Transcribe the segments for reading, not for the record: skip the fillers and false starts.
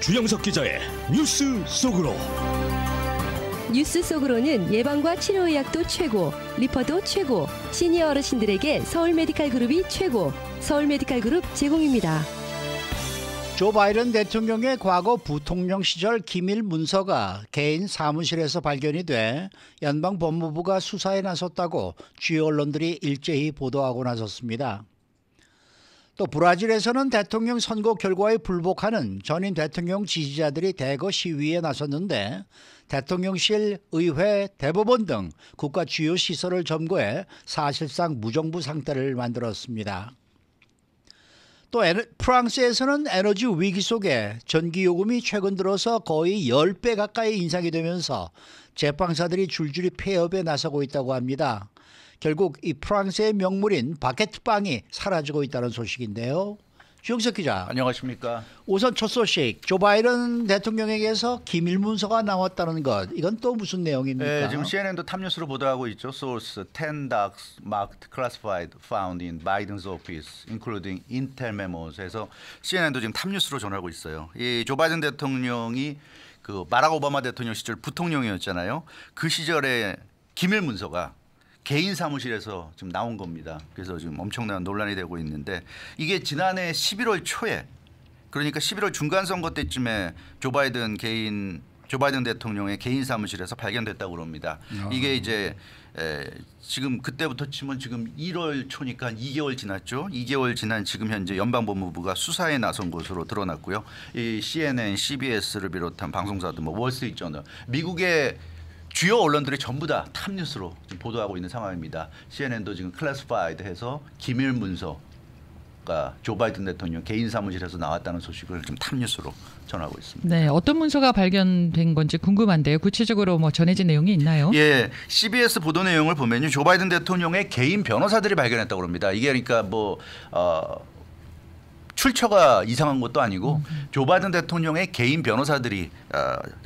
주영석 기자의 뉴스 속으로. 뉴스 속으로는 예방과 치료 의학도 최고, 리퍼도 최고, 시니어 어르신들에게 서울 메디칼 그룹이 최고, 서울 메디칼 그룹 제공입니다. 조 바이든 대통령의 과거 부통령 시절 기밀 문서가 개인 사무실에서 발견이 돼 연방법무부가 수사에 나섰다고 주요 언론들이 일제히 보도하고 나섰습니다. 또 브라질에서는 대통령 선거 결과에 불복하는 전임 대통령 지지자들이 대거 시위에 나섰는데 대통령실, 의회, 대법원 등 국가 주요 시설을 점거해 사실상 무정부 상태를 만들었습니다. 또 프랑스에서는 에너지 위기 속에 전기요금이 최근 들어서 거의 10배 가까이 인상이 되면서 제빵사들이 줄줄이 폐업에 나서고 있다고 합니다. 결국 이 프랑스의 명물인 바게트빵이 사라지고 있다는 소식인데요. 주영석 기자. 안녕하십니까. 우선 첫 소식, 조 바이든 대통령에게서 기밀 문서가 나왔다는 것. 이건 또 무슨 내용입니까? 네, 지금 CNN도 탑뉴스로 보도하고 있죠. Source: 10 docs marked classified found in Biden's office, including Intel memos. 해서 CNN도 지금 탑뉴스로 전하고 있어요. 이 조 바이든 대통령이 그 바락 오바마 대통령 시절 부통령이었잖아요. 그 시절에 기밀 문서가 개인 사무실에서 지금 나온 겁니다. 그래서 지금 엄청난 논란이 되고 있는데 이게 지난해 11월 초에, 그러니까 11월 중간 선거 때쯤에 조 바이든 대통령의 개인 사무실에서 발견됐다고 그럽니다. 이게 이제 지금 그때부터 치면 지금 1월 초니까 2개월 지났죠. 2개월 지난 지금 현재 연방법무부가 수사에 나선 것으로 드러났고요. 이 CNN, CBS를 비롯한 방송사들, 뭐 월스트리트저널, 미국의 주요 언론들이 전부 다 탑뉴스로 지금 보도하고 있는 상황입니다. CNN도 지금 클래시파이드 해서 기밀 문서가 조 바이든 대통령 개인 사무실에서 나왔다는 소식을 지금 탑뉴스로 전하고 있습니다. 네, 어떤 문서가 발견된 건지 궁금한데요. 구체적으로 뭐 전해진 내용이 있나요? 예, CBS 보도 내용을 보면요, 조 바이든 대통령의 개인 변호사들이 발견했다고 합니다. 이게 그러니까 뭐 출처가 이상한 것도 아니고 조 바이든 대통령의 개인 변호사들이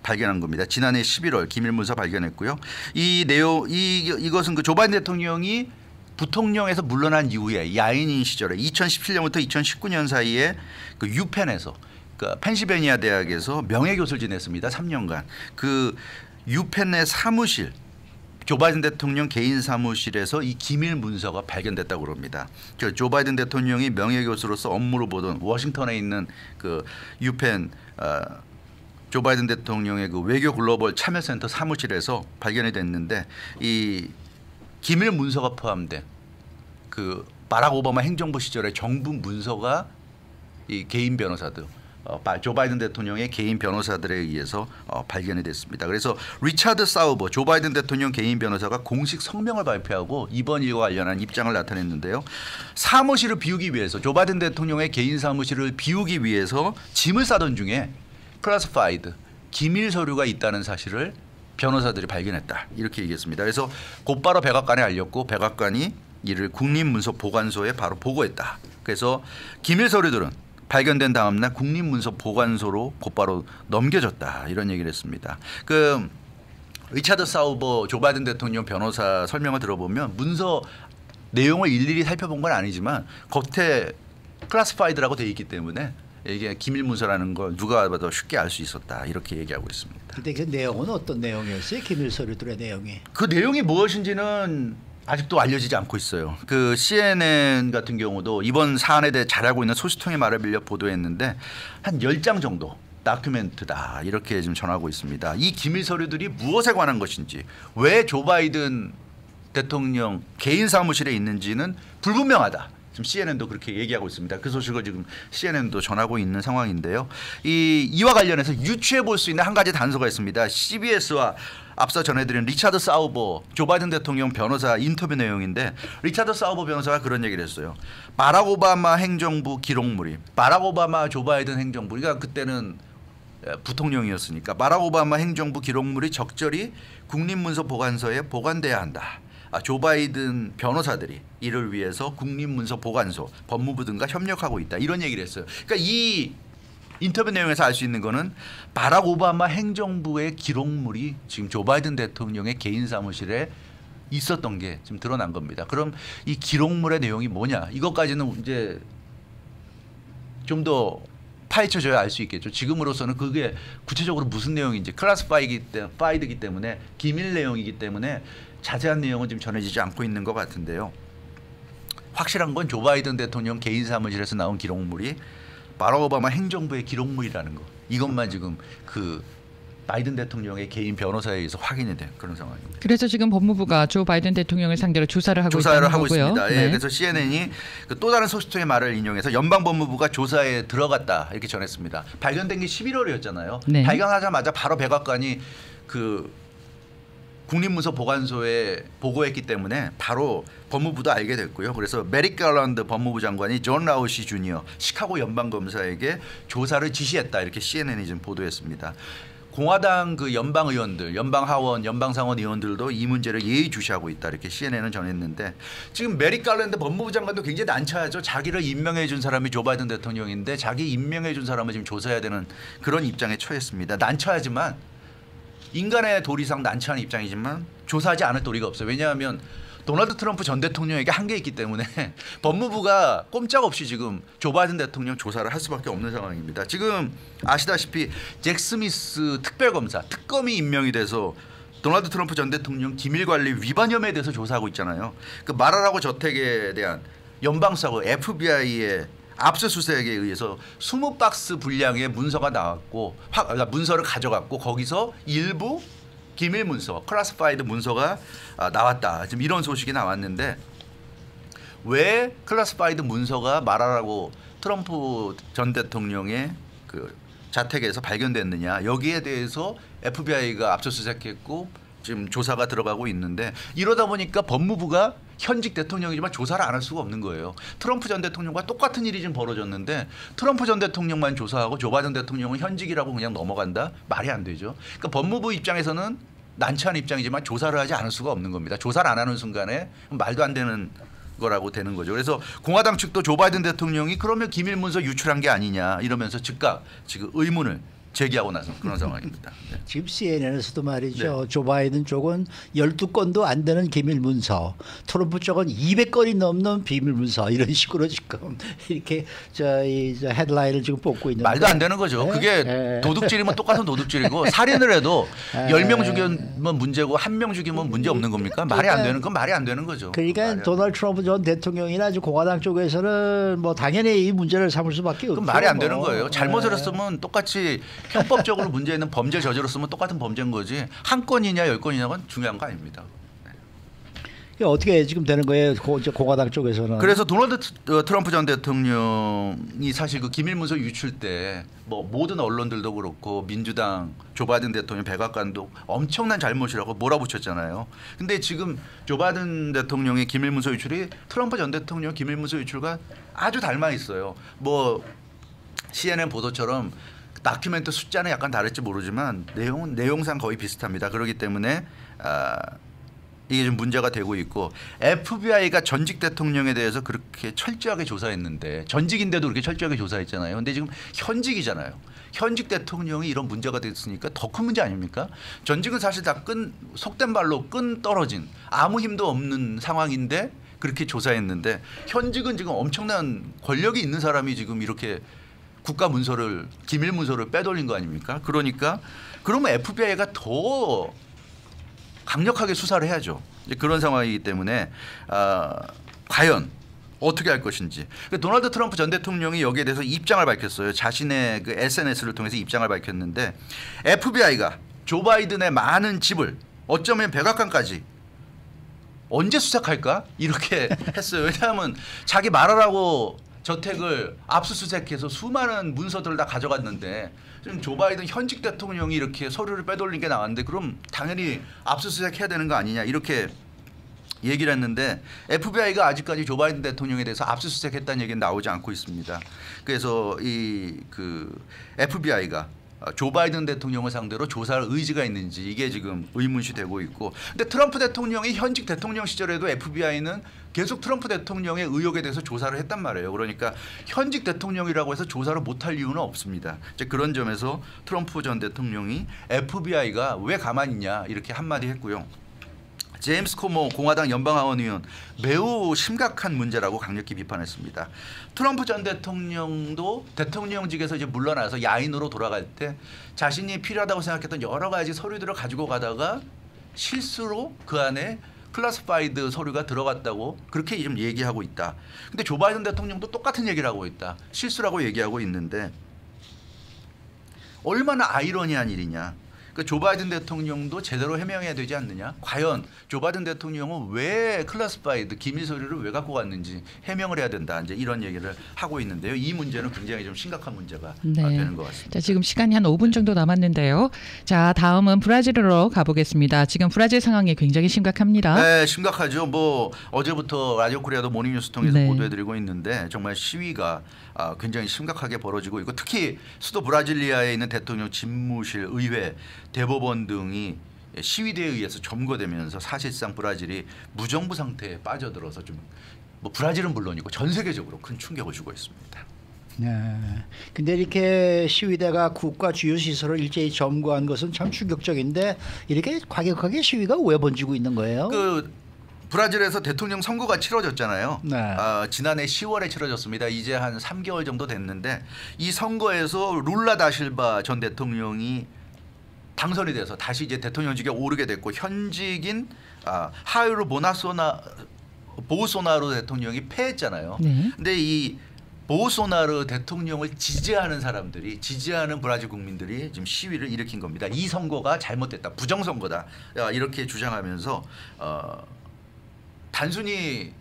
발견한 겁니다. 지난해 11월 기밀 문서 발견했고요. 이 내용 이것은 그 조 바이든 대통령이 부통령에서 물러난 이후에 야인인 시절에 2017년부터 2019년 사이에 그 유펜에서, 그 펜실베니아 대학에서 명예교수를 지냈습니다. 3년간. 그 유펜의 사무실, 조 바이든 대통령 개인 사무실에서 이 기밀 문서가 발견됐다고 그럽니다. 조 바이든 대통령이 명예교수로서 업무를 보던 워싱턴에 있는 그 유펜 조 바이든 대통령의 그 외교 글로벌 참여센터 사무실에서 발견이 됐는데, 이 기밀 문서가 포함된 그 바락 오바마 행정부 시절의 정부 문서가 이 개인 변호사들, 조 바이든 대통령의 개인 변호사들에 의해서 발견이 됐습니다. 그래서 리차드 사우버 조 바이든 대통령 개인 변호사가 공식 성명을 발표하고 이번 일과 관련한 입장을 나타냈는데요. 사무실을 비우기 위해서, 조 바이든 대통령의 개인 사무실을 비우기 위해서 짐을 싸던 중에 클래시파이드 기밀 서류가 있다는 사실을 변호사들이 발견했다, 이렇게 얘기했습니다. 그래서 곧바로 백악관에 알렸고 백악관이 이를 국립문서보관소에 바로 보고했다. 그래서 기밀 서류들은 발견된 다음 날 국립문서보관소로 곧바로 넘겨졌다, 이런 얘기를 했습니다. 그 리차드 사우버 조 바이든 대통령 변호사 설명을 들어보면 문서 내용을 일일이 살펴본 건 아니지만 겉에 클래시파이드라고 되어 있기 때문에 이게 기밀 문서라는 걸 누가 봐도 쉽게 알 수 있었다, 이렇게 얘기하고 있습니다. 근데 그 내용은 어떤 내용이었어요? 기밀 서류들의 내용이? 그 내용이 무엇인지는 아직도 알려지지 않고 있어요. 그 CNN 같은 경우도 이번 사안에 대해 잘 알고 있는 소식통의 말을 빌려 보도했는데 한 10장 정도 다큐멘트다, 이렇게 지금 전하고 있습니다. 이 기밀 서류들이 무엇에 관한 것인지, 왜 조 바이든 대통령 개인 사무실에 있는지는 불분명하다. 지금 CNN도 그렇게 얘기하고 있습니다. 그 소식을 지금 CNN도 전하고 있는 상황인데요. 이와 관련해서 유추해 볼 수 있는 한 가지 단서가 있습니다. CBS와 앞서 전해드린 리차드 사우버 조 바이든 대통령 변호사 인터뷰 내용인데, 리차드 사우버 변호사가 그런 얘기를 했어요. 바락 오바마 행정부 기록물이, 바락 오바마 조 바이든 행정부, 그러니까 그때는 부통령이었으니까 바락 오바마 행정부 기록물이 적절히 국립문서보관소에 보관돼야 한다. 조 바이든 변호사들이 이를 위해서 국립문서보관소, 법무부 등과 협력하고 있다, 이런 얘기를 했어요. 그러니까 이 인터뷰 내용에서 알 수 있는 거는 바락 오바마 행정부의 기록물이 지금 조 바이든 대통령의 개인 사무실에 있었던 게 지금 드러난 겁니다. 그럼 이 기록물의 내용이 뭐냐, 이것까지는 이제 좀 더 파헤쳐줘야 알 수 있겠죠. 지금으로서는 그게 구체적으로 무슨 내용인지 클래스파이드이기 때문에 기밀 내용이기 때문에 자세한 내용은 지금 전해지지 않고 있는 것 같은데요. 확실한 건 조 바이든 대통령 개인 사무실에서 나온 기록물이 바락 오바마 행정부의 기록물이라는 거. 이것만 지금 그 바이든 대통령의 개인 변호사에 의해서 확인이 된 그런 상황입니다. 그래서 지금 법무부가 조 바이든 대통령을 상대로 조사를 하고 있다는 거고요. 있습니다. 예, 네. 그래서 CNN이 또 다른 소식통의 말을 인용해서 연방법무부가 조사에 들어갔다 이렇게 전했습니다. 발견된 게 11월이었잖아요. 네. 발견하자마자 바로 백악관이 그 국립문서보관소에 보고했기 때문에 바로 법무부도 알게 됐고요. 그래서 메릭 갈란드 법무부 장관이 존 라우시 주니어 시카고 연방검사에게 조사를 지시했다 이렇게 CNN이 지금 보도했습니다. 공화당 그 연방 의원들, 연방 하원, 연방 상원 의원들도 이 문제를 예의주시하고 있다 이렇게 CNN은 전했는데 지금 메릭 갈란드 법무부 장관도 굉장히 난처하죠. 자기를 임명해 준 사람이 조 바이든 대통령인데 자기 임명해 준 사람을 지금 조사해야 되는 그런 입장에 처했습니다. 난처하지만 인간의 도리상 난처한 입장이지만 조사하지 않을 도리가 없어요. 왜냐하면 도널드 트럼프 전 대통령에게 한계 있기 때문에 법무부가 꼼짝없이 지금 조 바이든 대통령 조사를 할 수밖에 없는 상황입니다. 지금 아시다시피 잭 스미스 특별검사, 특검이 임명이 돼서 도널드 트럼프 전 대통령 기밀관리 위반 혐의에 대해서 조사하고 있잖아요. 그 마라라고 저택에 대한 연방수사국 FBI의 압수수색에 의해서 20박스 분량의 문서가 나왔고 문서를 가져갔고 거기서 일부 기밀 문서, 클래시파이드 문서가 나왔다. 지금 이런 소식이 나왔는데 왜 클래시파이드 문서가 말하라고 트럼프 전 대통령의 그 자택에서 발견됐느냐. 여기에 대해서 FBI가 압수수색했고 지금 조사가 들어가고 있는데 이러다 보니까 법무부가 현직 대통령이지만 조사를 안 할 수가 없는 거예요. 트럼프 전 대통령과 똑같은 일이 지금 벌어졌는데 트럼프 전 대통령만 조사하고 조 바이든 대통령은 현직이라고 그냥 넘어간다? 말이 안 되죠. 그러니까 법무부 입장에서는 난처한 입장이지만 조사를 하지 않을 수가 없는 겁니다. 조사를 안 하는 순간에 말도 안 되는 거라고 되는 거죠. 그래서 공화당 측도 조 바이든 대통령이 그러면 기밀 문서 유출한 게 아니냐 이러면서 즉각 지금 의문을 제기하고 나서 그런 상황입니다. 네. 지금 CNN에서도 말이죠. 네. 조 바이든 쪽은 12건도 안 되는 기밀 문서, 트럼프 쪽은 200건이 넘는 비밀 문서 이런 식으로 지금 이렇게 저희 헤드라인을 지금 뽑고 있는데 말도 안 되는 거죠. 네? 그게 네. 도둑질이면 똑같은 도둑질이고 살인을 해도 10명 죽이면 문제고 1명 죽이면 문제 없는 겁니까? 말이 안 되는 건 말이 안 되는 거죠. 그러니까 도널드 트럼프 전 대통령이나 공화당 쪽에서는 뭐 당연히 이 문제를 삼을 수밖에 없죠. 그럼 말이 안 되는 뭐. 거예요. 잘못을 네. 했으면 똑같이 형법적으로 문제 있는 범죄를 저질렀으면 똑같은 범죄인 거지 한 건이냐 10건이냐가 중요한 거 아닙니다. 이게 어떻게 지금 되는 거예요? 공화당 쪽에서는. 그래서 도널드 트럼프 전 대통령이 사실 그 기밀문서 유출 때 뭐 모든 언론들도 그렇고 민주당 조 바이든 대통령 백악관도 엄청난 잘못이라고 몰아붙였잖아요. 근데 지금 조 바이든 대통령의 기밀문서 유출이 트럼프 전 대통령 기밀문서 유출과 아주 닮아 있어요. 뭐 CNN 보도처럼 다큐멘트 숫자는 약간 다를지 모르지만 내용상 거의 비슷합니다. 그렇기 때문에 이게 좀 문제가 되고 있고 FBI가 전직 대통령에 대해서 그렇게 철저하게 조사했는데 전직인데도 그렇게 철저하게 조사했잖아요. 근데 지금 현직이잖아요. 현직 대통령이 이런 문제가 됐으니까 더 큰 문제 아닙니까? 전직은 사실 다 속된 말로 끈 떨어진 아무 힘도 없는 상황인데 그렇게 조사했는데 현직은 지금 엄청난 권력이 있는 사람이 지금 이렇게 국가 문서를 기밀 문서를 빼돌린 거 아닙니까? 그러니까 그러면 FBI가 더 강력하게 수사를 해야죠. 이제 그런 상황이기 때문에 과연 어떻게 할 것인지. 도널드 트럼프 전 대통령이 여기에 대해서 입장을 밝혔어요. 자신의 그 SNS를 통해서 입장을 밝혔는데 FBI가 조 바이든의 많은 집을 어쩌면 백악관까지 언제 수색할까? 이렇게 했어요. 왜냐하면 자기 말하라고 저택을 압수수색해서 수많은 문서들을 다 가져갔는데 지금 조 바이든 현직 대통령이 이렇게 서류를 빼돌린 게 나왔는데 그럼 당연히 압수수색해야 되는 거 아니냐 이렇게 얘기를 했는데 FBI가 아직까지 조 바이든 대통령에 대해서 압수수색했다는 얘기는 나오지 않고 있습니다. 그래서 그 FBI가 조 바이든 대통령을 상대로 조사할 의지가 있는지 이게 지금 의문시되고 있고 근데 트럼프 대통령이 현직 대통령 시절에도 FBI는 계속 트럼프 대통령의 의혹에 대해서 조사를 했단 말이에요. 그러니까 현직 대통령이라고 해서 조사를 못할 이유는 없습니다. 이제 그런 점에서 트럼프 전 대통령이 FBI가 왜 가만히 있냐 이렇게 한마디 했고요. 제임스 코모 공화당 연방하원의원 매우 심각한 문제라고 강력히 비판했습니다. 트럼프 전 대통령도 대통령직에서 이제 물러나서 야인으로 돌아갈 때 자신이 필요하다고 생각했던 여러 가지 서류들을 가지고 가다가 실수로 그 안에 클래시파이드 서류가 들어갔다고 그렇게 좀 얘기하고 있다. 근데 조 바이든 대통령도 똑같은 얘기를 하고 있다. 실수라고 얘기하고 있는데 얼마나 아이러니한 일이냐. 그러니까 조 바이든 대통령도 제대로 해명해야 되지 않느냐. 과연 조 바이든 대통령은 왜 클래시파이드 기밀 서류를 왜 갖고 갔는지 해명을 해야 된다. 이제 이런 얘기를 하고 있는데요. 이 문제는 굉장히 좀 심각한 문제가 되는 것 같습니다. 자, 지금 시간이 한 5분 정도 남았는데요. 자, 다음은 브라질으로 가보겠습니다. 지금 브라질 상황이 굉장히 심각합니다. 네, 심각하죠. 뭐 어제부터 라디오 코리아도 모닝뉴스 통해서 네. 보도해드리고 있는데 정말 시위가 굉장히 심각하게 벌어지고 있고 특히 수도 브라질리아에 있는 대통령 집무실, 의회, 대법원 등이 시위대에 의해서 점거되면서 사실상 브라질이 무정부 상태에 빠져들어서 좀 뭐 브라질은 물론이고 전 세계적으로 큰 충격을 주고 있습니다. 네. 근데 이렇게 시위대가 국가 주요 시설을 일제히 점거한 것은 참 충격적인데 이렇게 과격하게 시위가 왜 번지고 있는 거예요? 그 브라질에서 대통령 선거가 치러졌잖아요. 네. 지난해 10월에 치러졌습니다. 이제 한 3개월 정도 됐는데 이 선거에서 룰라 다실바 전 대통령이 당선이 돼서 다시 이제 대통령직에 오르게 됐고 현직인 하이루 보소나루 대통령이 패했잖아요. 네. 근데 이 보소나루 대통령을 지지하는 사람들이 지지하는 브라질 국민들이 지금 시위를 일으킨 겁니다. 이 선거가 잘못됐다. 부정선거다. 이렇게 주장하면서 단순히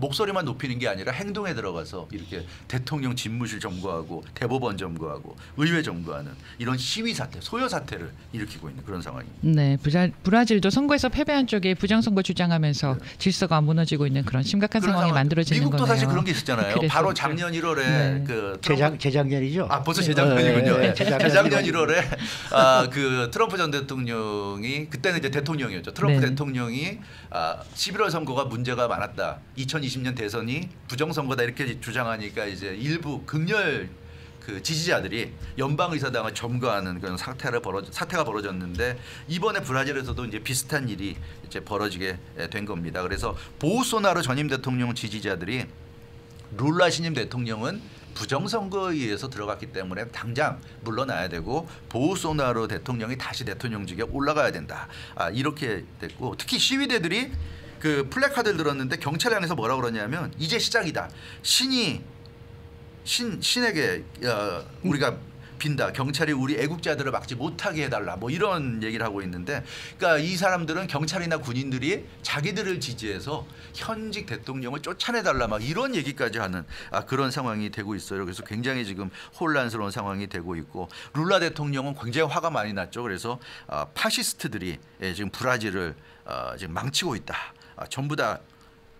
목소리만 높이는 게 아니라 행동에 들어가서 이렇게 대통령 집무실 점거하고 대법원 점거하고 의회 점거하는 이런 시위 사태, 소요 사태를 일으키고 있는 그런 상황입니다. 네, 브라질도 선거에서 패배한 쪽에 부정선거 주장하면서 질서가 무너지고 있는 그런 심각한 상황이 만들어지는 거네요. 미국도 사실 그런 게 있었잖아요. 그래서 바로 작년 1월에 네. 그 재작년이죠. 벌써 재작년이군요. 네, 네. 재작년 1월에 그 트럼프 전 대통령이 그때는 이제 대통령이었죠. 트럼프 네. 대통령이 11월 선거가 문제가 많았다. 2020년 대선이 부정선거다 이렇게 주장하니까 이제 일부 극렬 그 지지자들이 연방의사당을 점거하는 그런 사태가 벌어졌는데 이번에 브라질에서도 이제 비슷한 일이 이제 벌어지게 된 겁니다. 그래서 보소나루 전임 대통령 지지자들이 룰라 신임 대통령은 부정선거에 의해서 들어갔기 때문에 당장 물러나야 되고 보소나루 대통령이 다시 대통령직에 올라가야 된다. 이렇게 됐고 특히 시위대들이 그 플래카드를 들었는데 경찰이 안에서 뭐라고 그러냐면 이제 시작이다. 신에게 우리가 빈다. 경찰이 우리 애국자들을 막지 못하게 해달라. 뭐 이런 얘기를 하고 있는데, 그러니까 이 사람들은 경찰이나 군인들이 자기들을 지지해서 현직 대통령을 쫓아내달라. 막 이런 얘기까지 하는 그런 상황이 되고 있어요. 그래서 굉장히 지금 혼란스러운 상황이 되고 있고, 룰라 대통령은 굉장히 화가 많이 났죠. 그래서 파시스트들이 지금 브라질을 지금 망치고 있다. 전부 다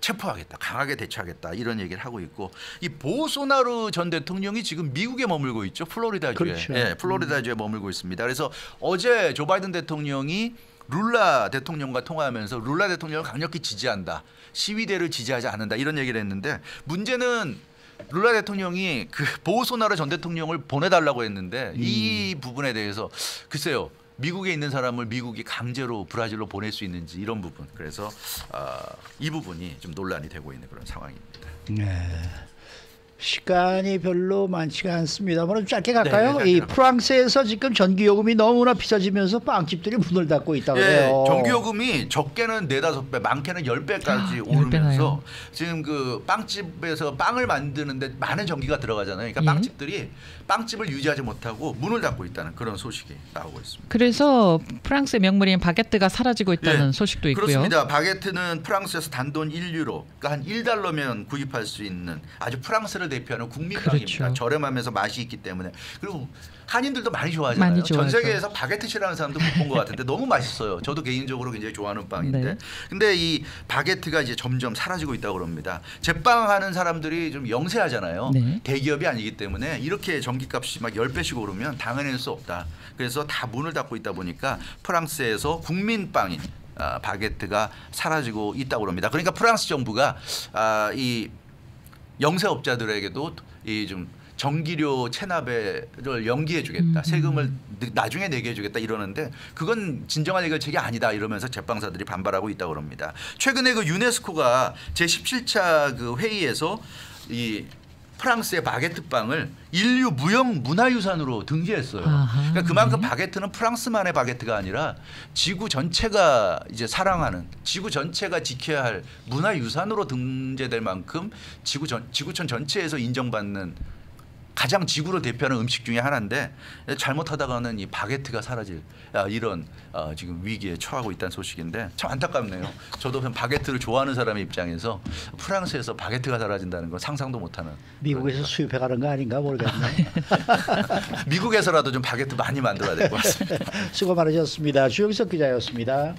체포하겠다, 강하게 대처하겠다 이런 얘기를 하고 있고, 이 보소나루 전 대통령이 지금 미국에 머물고 있죠. 플로리다주에. 그렇죠. 예, 플로리다주에 머물고 있습니다. 그래서 어제 조 바이든 대통령이 룰라 대통령과 통화하면서 룰라 대통령을 강력히 지지한다, 시위대를 지지하지 않는다 이런 얘기를 했는데, 문제는 룰라 대통령이 그 보소나루 전 대통령을 보내달라고 했는데 이 부분에 대해서 글쎄요. 미국에 있는 사람을 미국이 강제로 브라질로 보낼 수 있는지 이런 부분, 그래서 이 부분이 좀 논란이 되고 있는 그런 상황입니다. 네. 시간이 별로 많지가 않습니다만 좀 짧게 갈까요? 네, 이 프랑스에서 지금 전기요금이 너무나 비싸지면서 빵집들이 문을 닫고 있다고 해요. 전기요금이 적게는 4-5배, 많게는 10배까지 오르면서 지금 그 빵집에서 빵을 만드는데 많은 전기가 들어가잖아요. 그러니까 빵집들이 빵집을 유지하지 못하고 문을 닫고 있다는 그런 소식이 나오고 있습니다. 그래서 프랑스의 명물인 바게트가 사라지고 있다는 소식도 있고요. 그렇습니다. 바게트는 프랑스에서 단돈 1유로, 그러니까 한 1달러면 구입할 수 있는 아주 프랑스를 대표하는 국민빵입니다. 그렇죠. 저렴하면서 맛이 있기 때문에. 그리고 한인들도 많이 좋아하잖아요. 많이 전 좋아하죠. 세계에서 바게트 싫어하는 사람도 못 본 것 같은데 너무 맛있어요. 저도 개인적으로 굉장히 좋아하는 빵인데. 네. 근데 이 바게트가 이제 점점 사라지고 있다고 그럽니다. 제빵 하는 사람들이 좀 영세하잖아요. 네. 대기업이 아니기 때문에 이렇게 전기값이 막 10배씩 오르면 당해낼 수 없다. 그래서 다 문을 닫고 있다 보니까 프랑스에서 국민빵인 바게트가 사라지고 있다고 그럽니다. 그러니까 프랑스 정부가 이 영세업자들에게도 이 좀 전기료 체납을 연기해주겠다, 세금을 나중에 내게 해주겠다 이러는데 그건 진정한 해결책이 아니다 이러면서 제빵사들이 반발하고 있다고 합니다. 최근에 그 유네스코가 제17차 그 회의에서 이 프랑스의 바게트 빵을 인류 무형 문화유산으로 등재했어요. 그러니까 그만큼 바게트는 프랑스만의 바게트가 아니라 지구 전체가 이제 사랑하는, 지구 전체가 지켜야 할 문화유산으로 등재될 만큼 지구촌 전체에서 인정받는 가장 지구를 대표하는 음식 중에 하나인데 잘못하다가는 이 바게트가 사라질 이런 지금 위기에 처하고 있다는 소식인데 참 안타깝네요. 저도 바게트를 좋아하는 사람의 입장에서 프랑스에서 바게트가 사라진다는 건 상상도 못하는. 미국에서 수입해 가는 거 아닌가 모르겠네요. 미국에서라도 좀 바게트 많이 만들어야 될 것 같습니다. 수고 많으셨습니다. 주영석 기자였습니다.